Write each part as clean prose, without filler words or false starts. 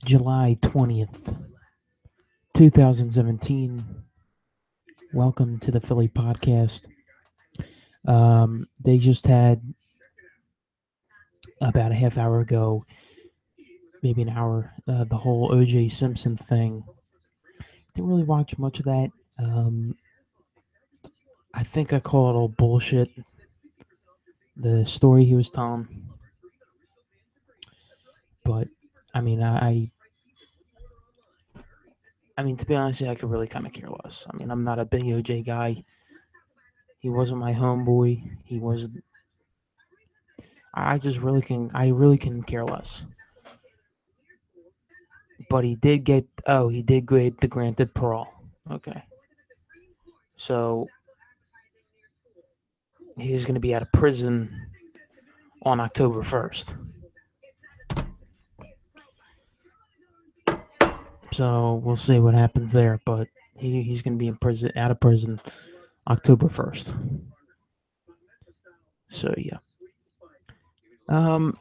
July 20th, 2017. Welcome to the Philly podcast. They just had about a half hour ago, maybe an hour, the whole O.J. Simpson thing. Didn't really watch much of that. Um, I think I call it all bullshit. The story he was telling, but I mean, to be honest, I could really kind of care less. I mean, I'm not a big OJ guy. He wasn't my homeboy. He was. I really can care less. But he did get. Oh, he did get the granted parole. Okay, so he's going to be out of prison on October 1st. So we'll see what happens there. But he's going to be in prison, out of prison, October 1st. So yeah. Um,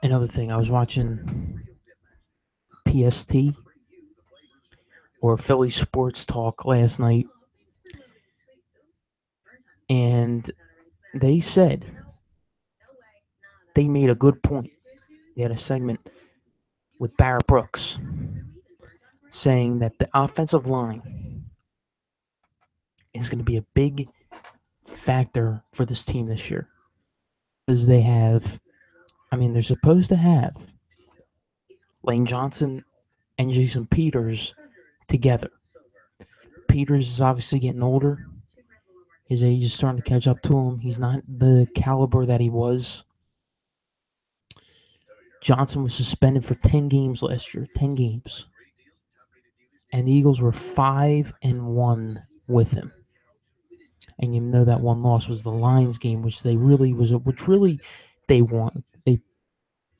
Another thing, I was watching PST or Philly Sports Talk last night, and they said they made a good point. They had a segment with Barrett Brooks saying that the offensive line is going to be a big factor for this team this year. Because they're supposed to have Lane Johnson and Jason Peters together. Peters is obviously getting older. His age is starting to catch up to him. He's not the caliber that he was. Johnson was suspended for 10 games last year. 10 games. And the Eagles were 5-1 with him. And you know that one loss was the Lions game, which they won. They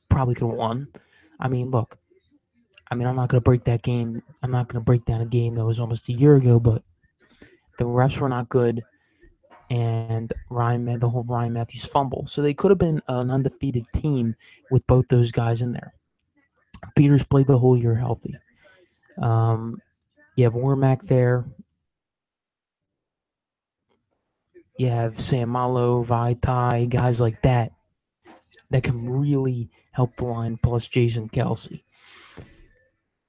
probably could have won. I mean, look. I'm not going to break that game. I'm not going to break down a game that was almost a year ago, but the refs were not good, and the whole Ryan Matthews fumble. So they could have been an undefeated team with both those guys in there. Peters played the whole year healthy. You have Warmack there. You have Sam Malo, Vaitai, guys like that can really help the line, plus Jason Kelsey.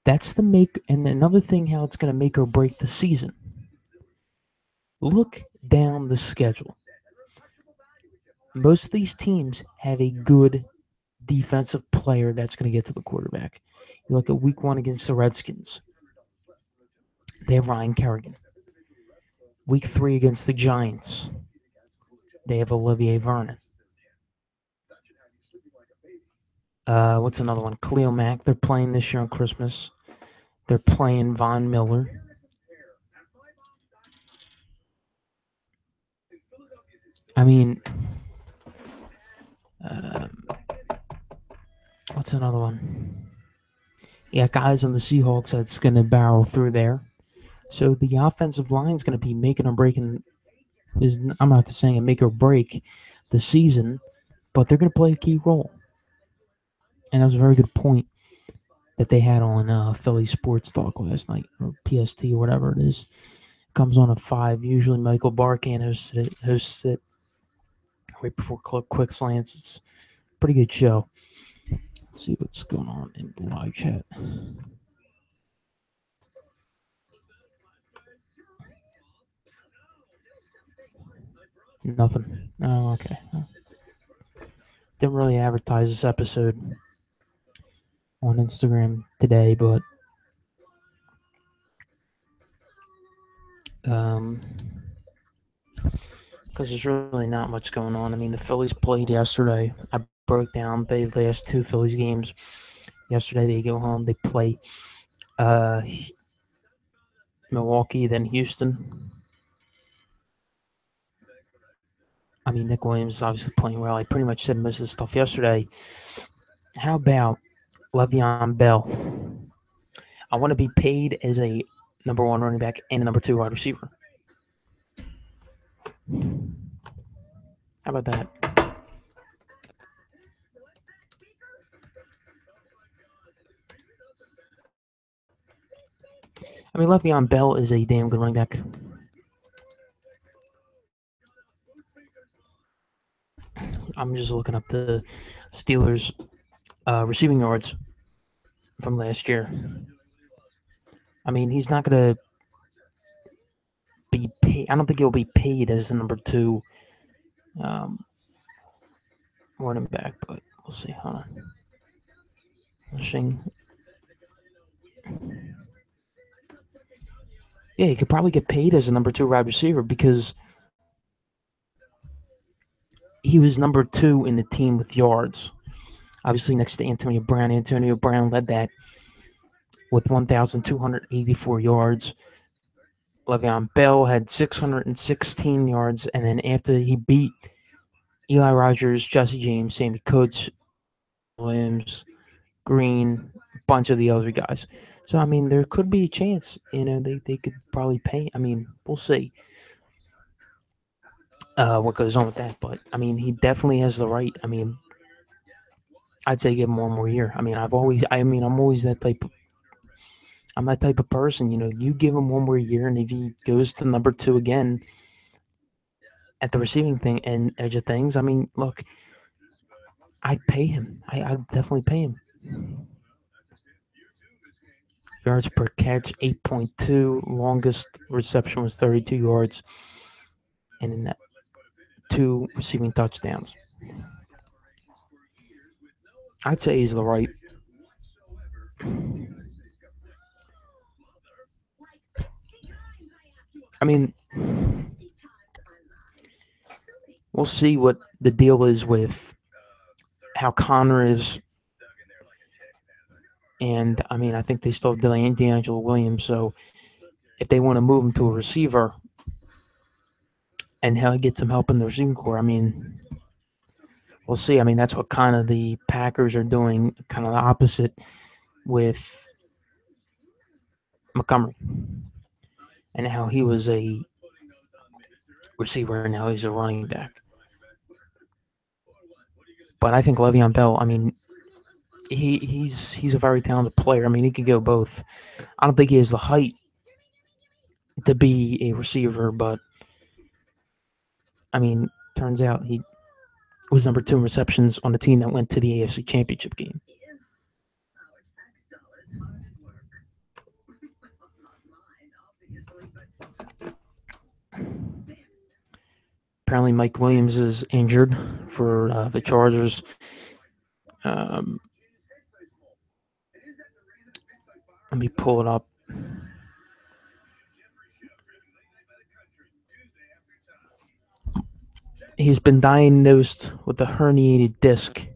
That's the make. And another thing, how it's going to make or break the season. Look down the schedule. Most of these teams have a good defensive player that's going to get to the quarterback. You look at week 1 against the Redskins. They have Ryan Kerrigan. Week 3 against the Giants. They have Olivier Vernon. What's another one? Khalil Mack. They're playing this year on Christmas. They're playing Von Miller. I mean, what's another one? Yeah, guys on the Seahawks that's going to barrel through there. So the offensive line is going to be making or breaking. I'm not saying it make or break the season, but they're going to play a key role. And that was a very good point that they had on Philly Sports Talk last night, or PST, or whatever it is. It comes on at 5. Usually Michael Barkan hosts it right before Quick Slants. It's a pretty good show. Let's see what's going on in the live chat. Nothing. Oh, okay. Didn't really advertise this episode on Instagram today, but because there's really not much going on. I mean, the Phillies played yesterday. I broke down the last 2 Phillies games. Yesterday they go home, they play Milwaukee, then Houston. I mean, Nick Williams is obviously playing well. I pretty much said most of the stuff yesterday. How about Le'Veon Bell? I want to be paid as a number 1 running back and a number 2 wide receiver. How about that? I mean, Le'Veon Bell is a damn good running back. I'm just looking up the Steelers' receiving yards from last year. I mean, he's not going to be paid. I don't think he'll be paid as the number 2 running back, but we'll see. Hold on. Rushing. Yeah, he could probably get paid as a number 2 wide receiver because he was number 2 in the team with yards. Obviously, next to Antonio Brown. Antonio Brown led that with 1,284 yards. Le'Veon Bell had 616 yards, and then after he beat Eli Rogers, Jesse James, Sammy Coates, Williams, Green, a bunch of the other guys. So, I mean, there could be a chance, they could probably pay. I mean, we'll see what goes on with that. But, I mean, he definitely has the right. I mean, I'd say give him one more year. I mean, I'm always that type of, I'm that type of person, you give him one more year, and if he goes to number 2 again at the receiving thing and edge of things, I mean, look, I'd pay him. I'd definitely pay him. Yards per catch, 8.2. Longest reception was 32 yards. And in that, 2 receiving touchdowns. I'd say he's the right. I mean, we'll see what the deal is with how Connor is. And, I mean, I think they still have DeAngelo Williams. So if they want to move him to a receiver and get some help in the receiving core, I mean, we'll see. I mean, that's what kind of the Packers are doing, kind of the opposite with Montgomery. And how he was a receiver and now he's a running back. But I think Le'Veon Bell, I mean, he's a very talented player. I mean, he could go both. I don't think he has the height to be a receiver, but I mean, turns out he was number 2 in receptions on the team that went to the AFC Championship game. Apparently, Mike Williams is injured for the Chargers. Let me pull it up. He's been diagnosed with a herniated disc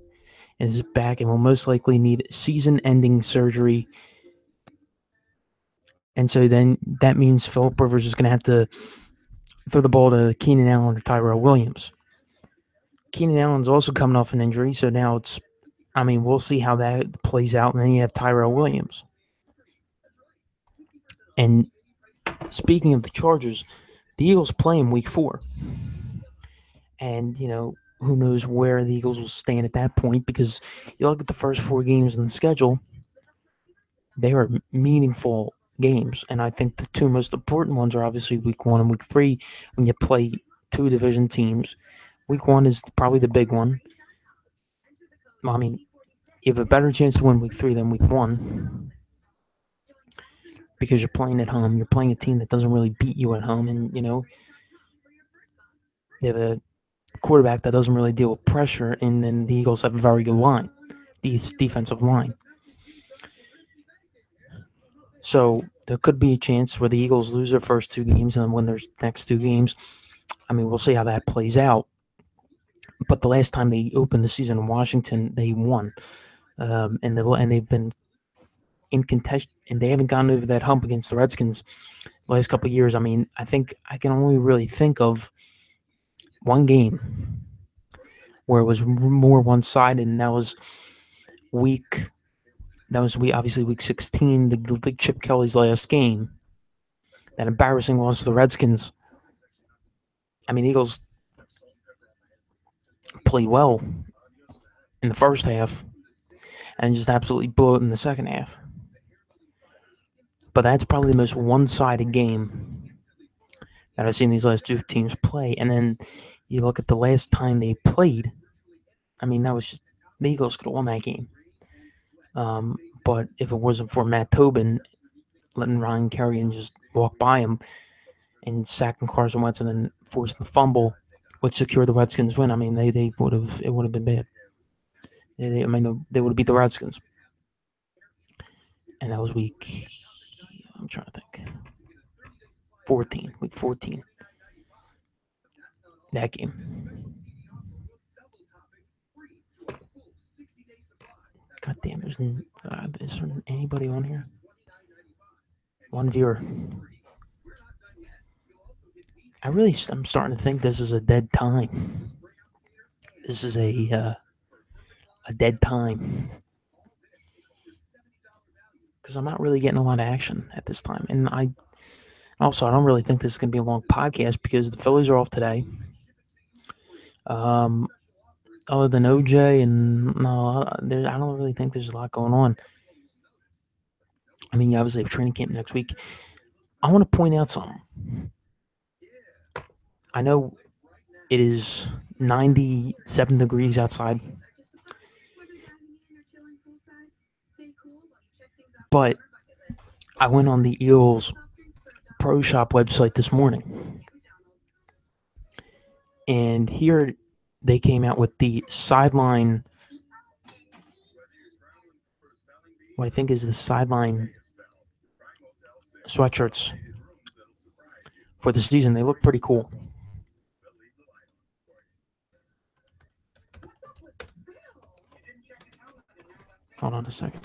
in his back and will most likely need season-ending surgery. And so then that means Philip Rivers is going to have to throw the ball to Keenan Allen or Tyrell Williams. Keenan Allen's also coming off an injury, so now we'll see how that plays out. And then you have Tyrell Williams. And speaking of the Chargers, the Eagles play in Week 4. And, who knows where the Eagles will stand at that point, because you look at the first 4 games in the schedule, they are meaningful games. And I think the 2 most important ones are obviously Week 1 and Week 3 when you play 2 division teams. Week 1 is probably the big one. I mean, you have a better chance to win Week 3 than Week 1 because you're playing at home. You're playing a team that doesn't really beat you at home. And, you have a quarterback that doesn't really deal with pressure. And then the Eagles have a very good line, the defensive line. So there could be a chance where the Eagles lose their first 2 games and then win their next 2 games. I mean, we'll see how that plays out. But the last time they opened the season in Washington, they won. And they've been in contention, and they haven't gone over that hump against the Redskins the last couple of years. I mean, I think I can only really think of one game where it was more one-sided, and that was obviously week 16, the Chip Kelly's last game. That embarrassing loss to the Redskins. I mean, Eagles played well in the first half and just absolutely blew it in the second half. But that's probably the most one-sided game that I've seen these last two teams play. And then you look at the last time they played. I mean, that was just the Eagles could have won that game. But if it wasn't for Matt Tobin letting Ryan Kerrigan just walk by him and sacking Carson Wentz and then forcing the fumble, which secured the Redskins' win, I mean, they would have it would have been bad. They would have beat the Redskins, and that was week. I'm trying to think. Week 14. That game. God damn, is there anybody on here? One viewer. I'm starting to think this is a dead time. This is a dead time. Because I'm not really getting a lot of action at this time. And I don't really think this is going to be a long podcast because the Phillies are off today. Other than OJ and I don't really think there's a lot going on. I mean, obviously, we have training camp next week. I want to point out something. I know it is 97 degrees outside, but I went on the Eagles Pro Shop website this morning, and here they came out with the sideline. What I think is the sideline sweatshirts for the season. They look pretty cool. Hold on a second.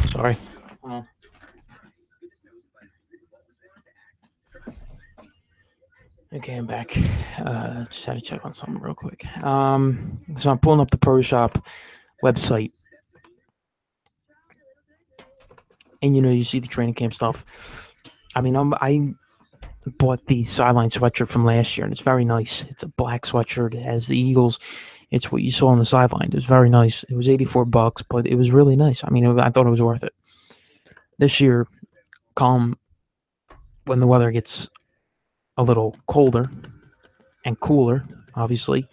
Sorry. Okay, I'm back. Just had to check on something real quick. So I'm pulling up the Pro Shop website, and you see the training camp stuff. I mean, I bought the sideline sweatshirt from last year, and it's very nice. It's a black sweatshirt. It has the Eagles. It's what you saw on the sideline. It was very nice. It was $84, but it was really nice. I mean, I thought it was worth it. This year, come when the weather gets a little colder and cooler, obviously,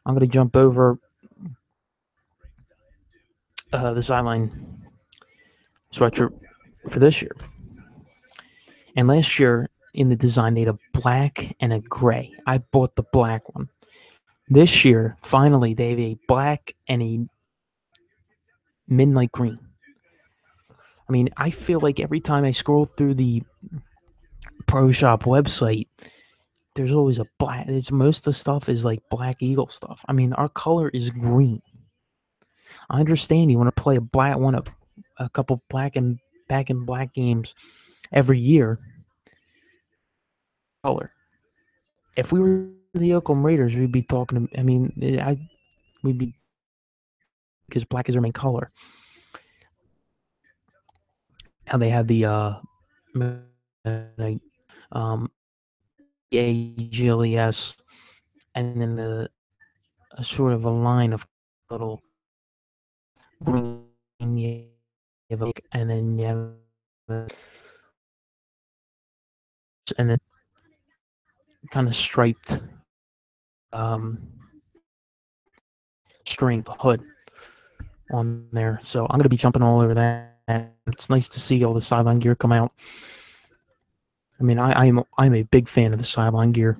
I'm going to jump over the sideline sweatshirt for this year. And last year, in the design, they had a black and a gray. I bought the black one. This year, finally, they have a black and a midnight green. I mean, I feel like every time I scroll through the Pro Shop website, there's always a black. Most of the stuff is like Black Eagle stuff. I mean, our color is green. I understand you want to play a couple black and black games every year. Color. If we were the Oakland Raiders, we'd be talking. We'd be because black is our main color. Now they have the AGLES, and then a sort of a line of little green, and then you have and then kind of striped string hood on there. So I'm going to be jumping all over that. It's nice to see all the sideline gear come out. I mean, I'm a big fan of the sideline gear.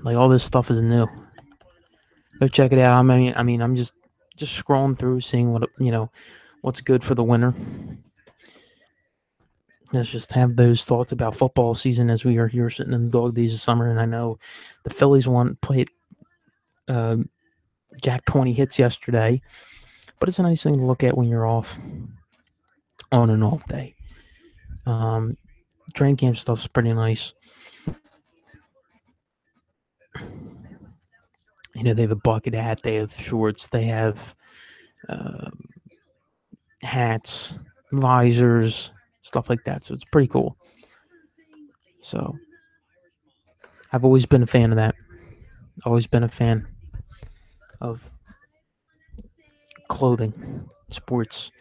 Like, all this stuff is new. Go check it out. I mean, I'm just scrolling through, seeing what's good for the winter. let's just have those thoughts about football season as we are here sitting in the dog days of summer. And I know the Phillies played Jack 20 hits yesterday, but it's a nice thing to look at when you're off on an off day. Training camp stuff's pretty nice. You know, they have a bucket hat, they have shorts, they have hats, visors, stuff like that. So it's pretty cool. So I've always been a fan of that. Always been a fan of clothing, sports,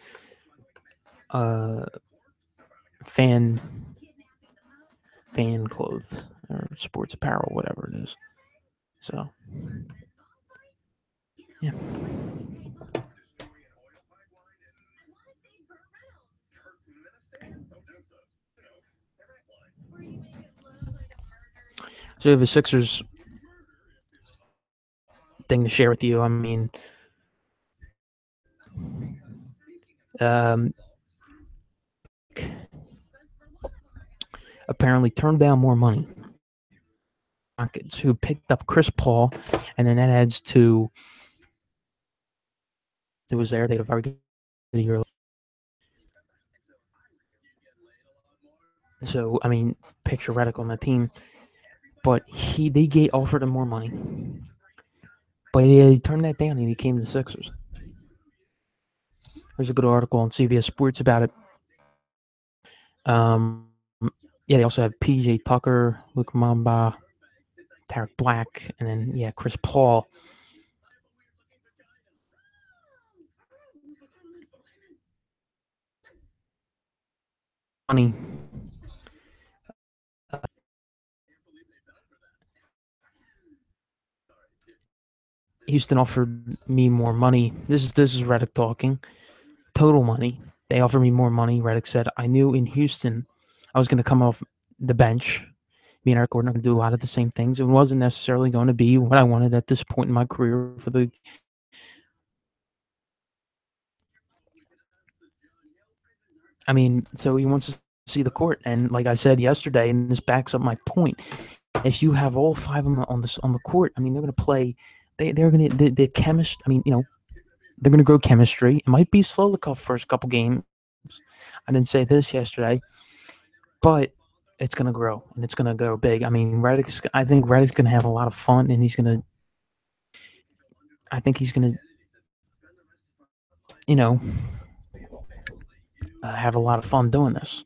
fan clothes or sports apparel, whatever it is. So yeah. So I have a Sixers thing to share with you. I mean, apparently turned down more money. Rockets, who picked up Chris Paul, and then that adds to it was there. They had a very good year. So I mean, picture Redick on the team, but they offered him more money, but he turned that down and he came to the Sixers. There's a good article on CBS Sports about it. Yeah, they also have PJ Tucker, Luke Mamba, Tarek Black, and then Chris Paul. Money. Houston offered me more money. This is Redick talking. Total money. They offered me more money. Redick said, I knew in Houston I was going to come off the bench. Me and Eric Gordon are going to do a lot of the same things. It wasn't necessarily going to be what I wanted at this point in my career for the. I mean, so he wants to see the court, and like I said yesterday, and this backs up my point. If you have all five of them on the court, I mean, they're going to play. They're going to the chemist. I mean, they're going to grow chemistry. It might be slow the first couple games. I didn't say this yesterday, but it's going to grow and it's going to go big. I mean, I think Redick's going to have a lot of fun, and I think he's going to, have a lot of fun doing this,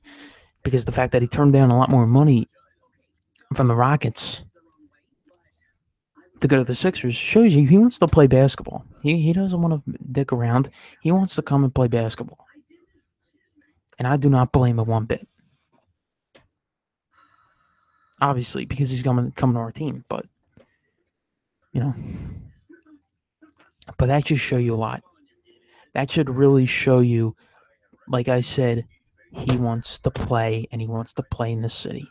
because the fact that he turned down a lot more money from the Rockets to go to the Sixers shows you he wants to play basketball. He doesn't want to dick around. He wants to come and play basketball. And I do not blame him one bit. Obviously, because he's coming to our team, but but that should show you a lot. That should really show you, like I said, he wants to play, and he wants to play in this city.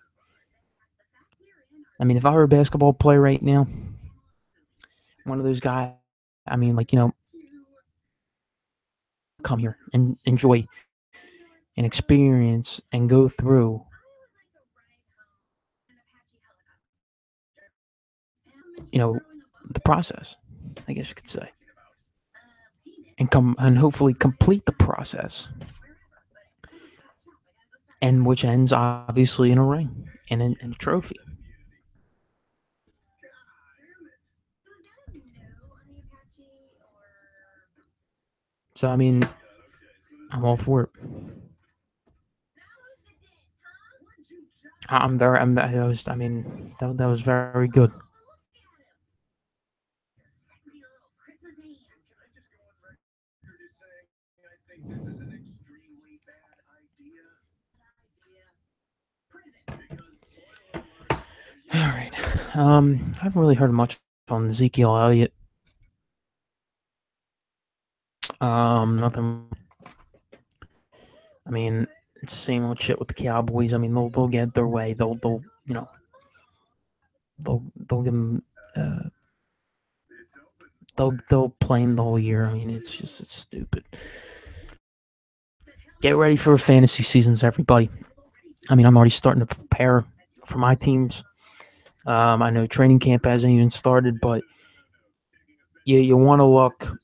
I mean, if I were a basketball player right now, one of those guys, I mean, come here and enjoy and experience and go through the process, I guess you could say, and hopefully complete the process, and which ends obviously in a ring and in a trophy. So I mean, I'm all for it. That was very good. All right. I haven't really heard much on Ezekiel Elliott. Nothing. I mean, it's the same old shit with the Cowboys. I mean, they'll get their way. They'll give them. They'll play him the whole year. I mean, it's stupid. Get ready for fantasy seasons, everybody. I mean, I'm already starting to prepare for my teams. I know training camp hasn't even started, but you want to look.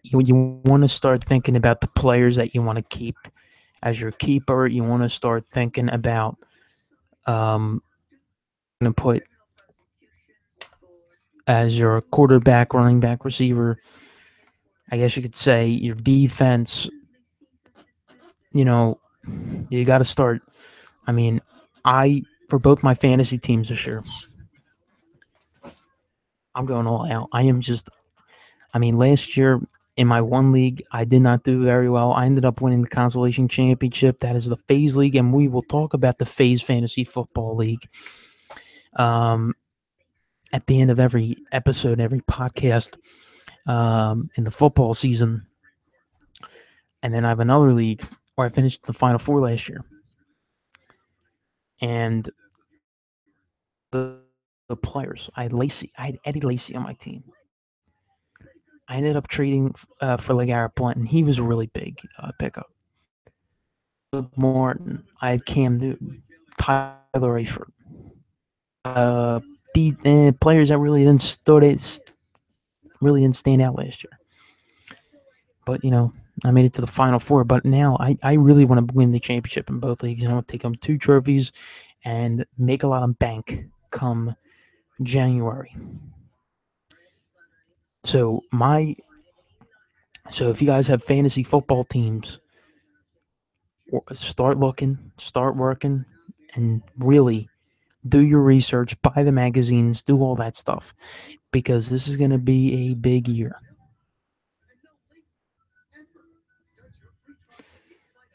You want to start thinking about the players that you want to keep as your keeper. You want to start thinking about going to put as your quarterback, running back, receiver. I guess you could say your defense. You know, you got to start. I mean, for both my fantasy teams this year, I'm going all out. Last year in my one league, I did not do very well. I ended up winning the consolation championship. That is the FaZe League, and we will talk about the FaZe Fantasy Football League at the end of every episode, every podcast in the football season. And then I have another league where I finished the Final Four last year. And the players, I had Eddie Lacy on my team. I ended up trading for LeGarrette Blount, and he was a really big pickup. Martin, I had Cam Newton, Tyler Eifert. The players that really didn't stand out last year. But I made it to the Final Four. But now I really want to win the championship in both leagues, and I want to take home 2 trophies and make a lot of bank come January. So if you guys have fantasy football teams, start looking, start working, and really do your research, buy the magazines, do all that stuff, because this is going to be a big year.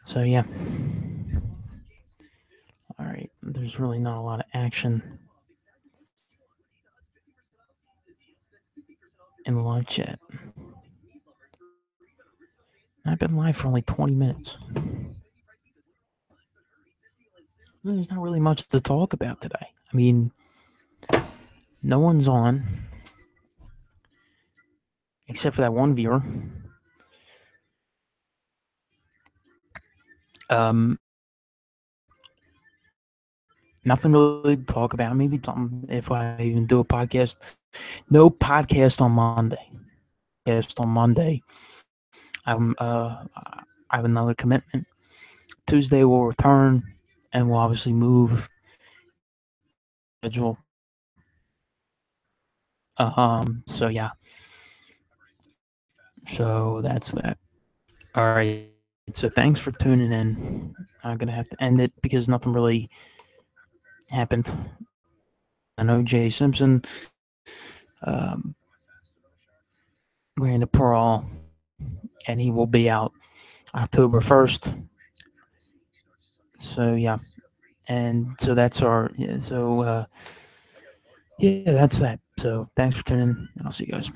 So yeah. All right, there's really not a lot of action in the live chat. I've been live for only 20 minutes. There's not really much to talk about today. I mean, no one's on except for that one viewer. Nothing really to talk about. Maybe something if I even do a podcast. No podcast on Monday. I have another commitment. Tuesday we'll return, and we'll obviously move schedule. So yeah. So that's that. All right. So thanks for tuning in. I'm gonna have to end it because nothing really happened. I know Jay Simpson ran the parole, and he will be out October 1st. So yeah, and so that's that's that. So thanks for tuning in, and I'll see you guys.